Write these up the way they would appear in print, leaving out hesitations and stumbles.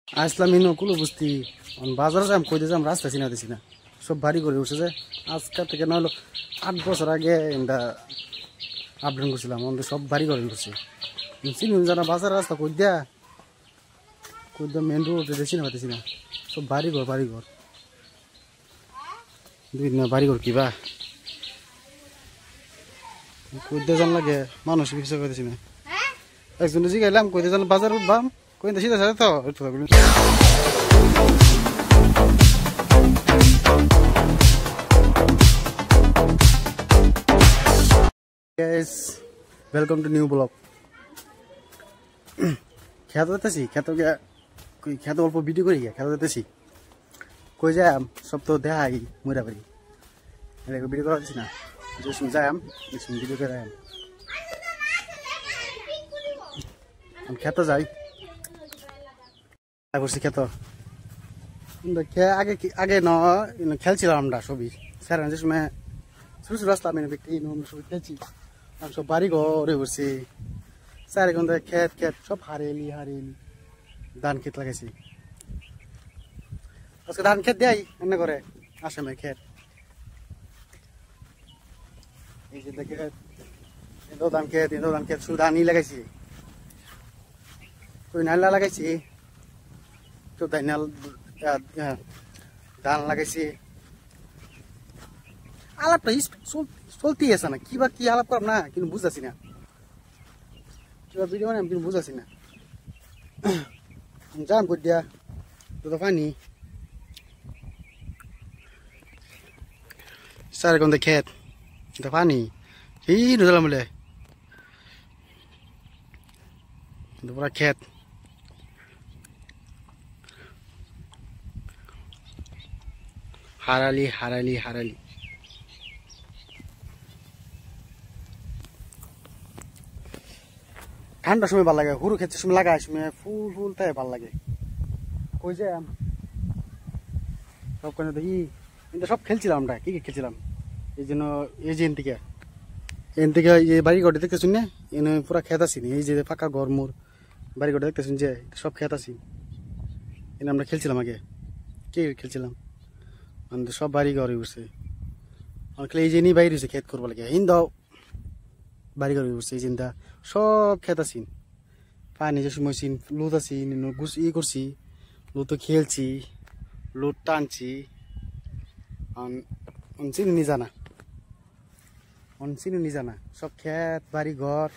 আসলাম ইনো কুলো বুঝতি বাজারে যাম কইতে যাম রাস্তা চিনা দিছি না সব বাড়ি করে উঠছে যে আজকে থেকে না হলো 8 বছর আগে এটা আপডাউন করছিলাম আমাদের সব বাড়ি করে উঠছে চিনি জানা বাজার রাস্তা কই দিয়া মেন রোড চিনা পাইতেছি না সব বাড়ি ঘর দুই দিন বাড়ি ঘর কিবা কইতে জান লাগে মানুষ কিছু পাইতেছি না একজনে জিগাইলাম কইতে জান বাজার উঠবাম কইতে সিধা সাথে তো guys welcome to new vlog খেতে যেতেছি খেতে অল্প ভিডিও করি খেতে যেতেছি কই যাই সব তো দেখাই মরা বাড়ি ভিডিও করা হচ্ছে না যে যাই ভিডিও করে খেতে যাই করছি খেতে আগে ন খেলছিলাম আমরা সবই স্যার যে সময় ছোট ছোট রাস্তা আমি সবই খেলছি আমি সব বাড়ি ঘরে বসছি স্যার এখন খেত সব হারিয়েলি ধান ক্ষেত লাগাইছি আজকে ধান ক্ষেত দেয় এনে করে আসামে ক্ষেত এই যে দেখে এটাও ধান ক্ষেত শুধু ধানই লাগাইছি তুই নাইলা লাগাইছি তো ধান লাগাইছি আলাপটা চলতেই আছে না কিবা কি আলাপ করাম না কিন্তু বুঝাছি না কিবা ভিডিও মানে আমি কিন্তু বুঝাছি না যাম কই দিয়া তো পানি স্যার কোন খেত তো পানি এই নজলাম বলে পুরা খেত হারালি ঠান্ডার সময় ভালো লাগে হুরু খেতে সময় লাগাই সময় ফুল তাই ভালো লাগে কই যে সব কেন দেখি কিন্তু সব খেলছিলাম আমরা কি খেলছিলাম এই জন্য এই যে এন থেকে এই বাড়ি ঘরটা দেখতেছুন না এনে পুরা খেত আছি এই যে ফাঁকা ঘর মোর বাড়ি ঘরটা দেখতেছুন যে সব খেত আছি এনে আমরা খেলছিলাম আগে কি খেলছিলাম আমাদের সব বাড়ি ঘরে উঠছে অনেক এই যে নিয়ে বাইরে হয়েছে খেত করবো লাগে হিন্দাও বাড়ি ঘরে উঠছে এই চিন্তা সব খেত আছি পানি যে সময় লুট আছি করছি লুট খেলছি লুট টানছি চিনি নি জানা সব খেত বাড়ি ঘর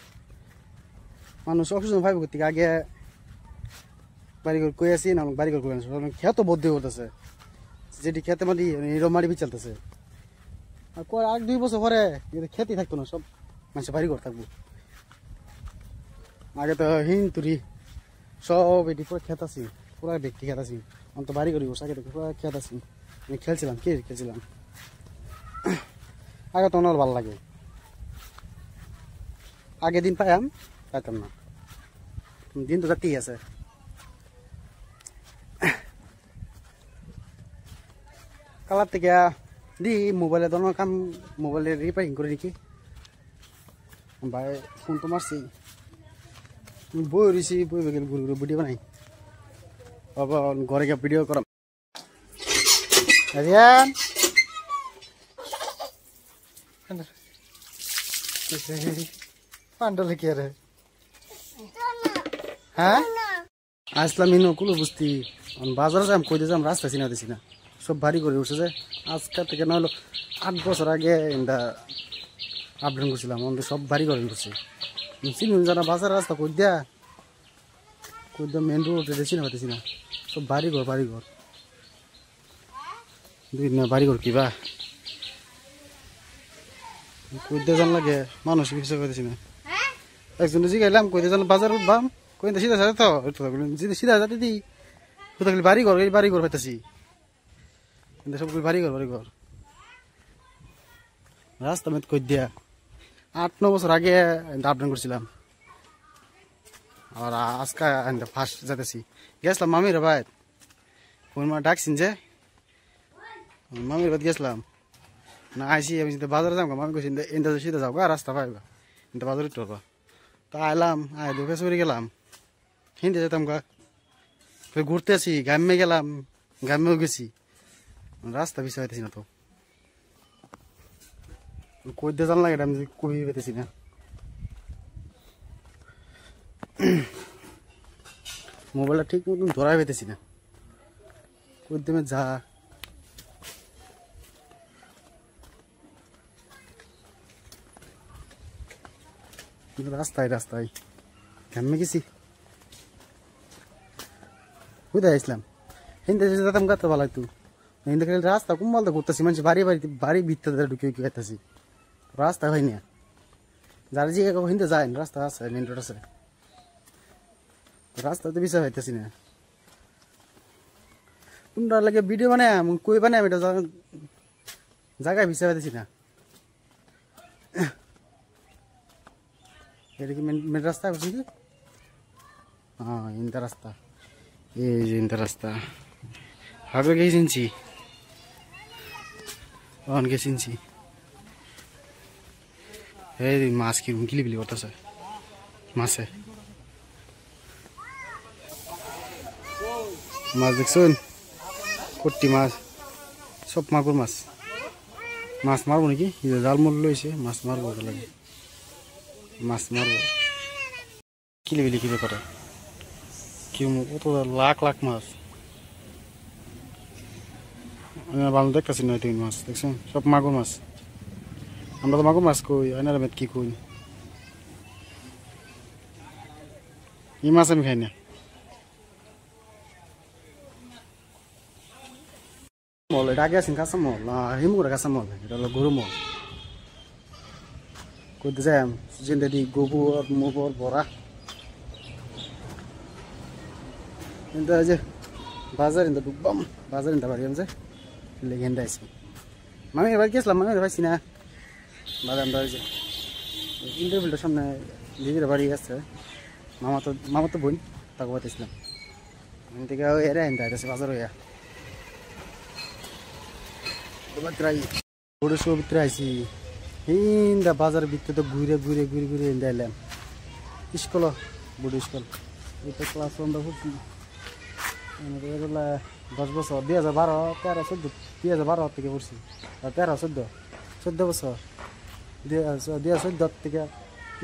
মানুষ অক্সিজেন পাইব থেকে আগে বাড়ি ঘর কই আছি না বাড়ি ঘর কই আছি খেত বদ্ধ করতেছে যেটি খেতে মাটি এরম মাটি বিচালতেছে আর 2 বছর পরে খেতেই থাকতো না সব মানুষ বাড়ি ঘর থাকবো আগে তো তুরি সব এটি পুরো খেত আছি পুরা ব্যক্তি খেত আছি আমি তো বাড়ি করি বসে আগে পুরো খেত আছি আমি খেলছিলাম আগে তো অনেক ভালো লাগে আগে দিন পাইতাম না দিন তো যাতেই আছে কালার থেকে দি মোবাইলে ধরনের কাম মোবাইলে রিপেয়ারিং করে নাকি ভাই ফোন তো মারছি বই রয়েছি বই বেগের ঘুরে ভিডিও বানাই বাবা ঘরে গিয়ে ভিডিও করাম পান্ডলে কি রে হ্যাঁ আসলাম ইনো কুলো বুঝতি বাজারে যাম কইতে যাম রাস্তা চিনা দিছি না সব বাড়ি করে উঠছে যে আজকে থেকে না হলো 8 বছর আগে এটা আপডাউন করছিলাম আমাদের সব বাড়ি করে উঠছে চিনি জানা বাজার রাস্তা কই দিয়া মেন রোড চিনা পাইতেছি না সব বাড়ি ঘর দুই দিন বাড়ি ঘর কিবা কইতে জান লাগে মানুষ কিছু পাইতেছি না একজনে জিগাইলাম কইতে জান বাজার উঠবাম কইতে সিধা সাথে তো সিধা যাতে দি কোথাও বাড়ি ঘর পাইতেছি কিন্তু সবগুলো বাড়ি ঘর রাস্তা মেত কই দিয়া 8-9 বছর আগে আপডাউন করছিলাম আর আজকে ফার্স্ট যেতেছি গেছিলাম মামির ভাই ফোন মা ডাকছিন যে মামির বাদ গেছিলাম না আইসি আমি বাজারে যাবো মামি কইছি এনটা সিধা যাও রাস্তা পাইবা কিন্তু বাজারে উঠতে পারবা তা আইলাম ঢুকে চুরি গেলাম হিন্দে যেতাম গা ঘুরতে আসি গ্রামে গেলাম, গ্রামেও গেছি, রাস্তা বিষয় পাইতেছি না তো, কই দিয়ে জানলাম এটা আমি কই পেতেছি না। মোবাইলটা ঠিক মতন ধরাই পেতেছি না, কই দেমে যা রাস্তায় রাস্তায় গ্রামে গেছি, কোথায় আসলাম হিন্দে যেতাম গাতে ভালো হইতো। হিন্দে খালি রাস্তা কুম্বালতে ঘুরতেছি, মানুষ বাড়ি বাড়ি ভিতরে ঢুকে খাইতেছি, রাস্তা হয় না। যারা যে হিন্দে যায় রাস্তা আছে, মেন রোড আছে, রাস্তা তো বিষয় হইতেছি না। কোনটা লাগে ভিডিও বানায় কই বানায় এটা জায়গায় বিষয় হইতেছি না। এটা কি মেন রাস্তা বুঝছি কি? হ্যাঁ ইন্দা রাস্তা, এই যে ইন্দা রাস্তা আগে গিয়ে চিনছি, অনকে চিনছি। এই মাছ কিরম গিলিবিলি করতেছে, মাছে মাছ দেখছেন, কটি মাছ, সব মাগুর মাছ। মাছ মারবো নাকি, জাল মূল্য হয়েছে, মাছ মারবো লাগে, মাছ মারবো। কিলিবিলি কি ব্যাপারে, কি কত লাখ লাখ মাছ, ভালো দেখতেছি না তুমি মাছ দেখছেন, সব মাগুর মাছ। আমরা তো মাগুর মাছ কই, আয়নার মেদ কি কই, এই মাছ আমি খাই না। মল এটা আগে আছেন কাঁচা মল না হিমুরা কাঁচা মল, এটা হলো গরু মল। করতে যাই জিন্দা দি গোবর মোবর ভরা, কিন্তু যে বাজার ইন্দা ঢুকবাম, বাজার ইন্দা বাড়ি আছে লেগে ইন্দা আইসি। মামি এবার গেছিলাম, মামি পাইছি না বাজার ইন্দা হয়েছে ইন্টারভিউটার সামনে দিদির বাড়ি আছে, মামা তো বোন তাকে পাইতেছিলাম, আমি থেকে এরা ইন্দা আইতেছে বাজার হইয়া। গরুর ভিতরে আইসি, হিন্দা বাজার ভিতরে তো ঘুরে ঘুরে ঘুরে ঘুরে হিন্দা এলাম স্কুল, বুড়ো স্কুল। এটা ক্লাস 1 পড়ছি, 10 বছর 2012 13 14 2012 থেকে পড়ছি, 13 14 বছর 2014 থেকে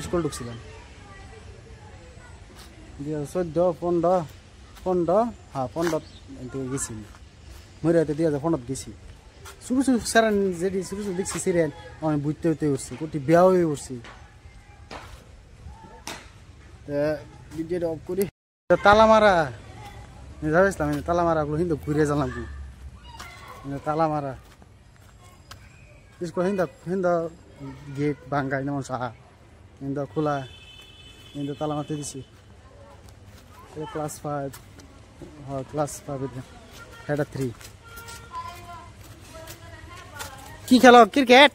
স্কুল ঢুকছিলাম, 2014 15 হ্যাঁ 15 থেকে গেছি, মরে হয়তো 2015 গেছি। শুরু শুরু সারান যেটি শুরু শুরু দেখছি সিরিয়াল অনেক বুঝতে হইতে উঠছি, কোটি বিয়া হয়ে উঠছি। ভিডিওটা অফ করি, তালা মারা যাবেছিলাম, তালা মারাগুলো কিন্তু ঘুরে জানলাম কি তালা মারা স্কুল হিন্দা গেট ভাঙ্গা যেমন সাহা হিন্দা খোলা, হিন্দা তালা মারতে দিছি। ক্লাস 5 হ্যাঁ ক্লাস 5 এটা 3 কি খেলো ক্রিকেট।